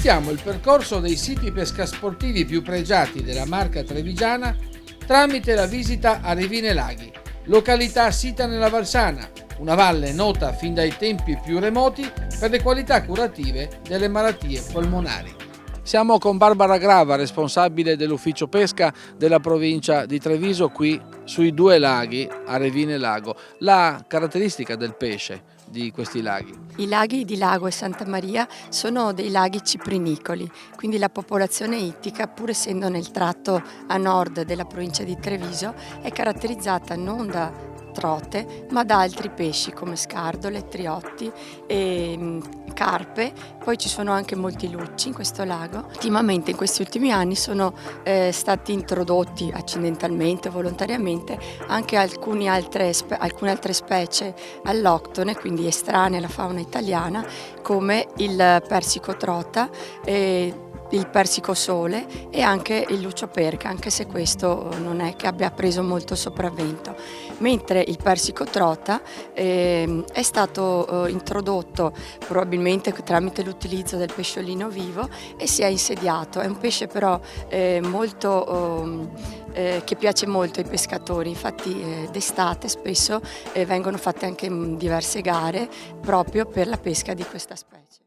Visitiamo il percorso dei siti pescasportivi più pregiati della Marca Trevigiana tramite la visita a Revine Laghi, località sita nella Valsana, una valle nota fin dai tempi più remoti per le qualità curative delle malattie polmonari. Siamo con Barbara Grava, responsabile dell'ufficio pesca della provincia di Treviso, qui sui due laghi a Revine Lago. La caratteristica del pesce di questi laghi? I laghi di Lago e Santa Maria sono dei laghi ciprinicoli, quindi la popolazione ittica, pur essendo nel tratto a nord della provincia di Treviso, è caratterizzata non da trote, ma da altri pesci come scardole, triotti e carpe. Poi ci sono anche molti lucci in questo lago. Ultimamente, in questi ultimi anni, sono stati introdotti accidentalmente o volontariamente anche alcune altre specie alloctone, quindi estranee alla fauna italiana, come il persico trota, il persico sole e anche il lucio perca, anche se questo non è che abbia preso molto sopravvento. Mentre il persico trota è stato introdotto probabilmente tramite l'utilizzo del pesciolino vivo e si è insediato. È un pesce però che piace molto ai pescatori, infatti d'estate spesso vengono fatte anche diverse gare proprio per la pesca di questa specie.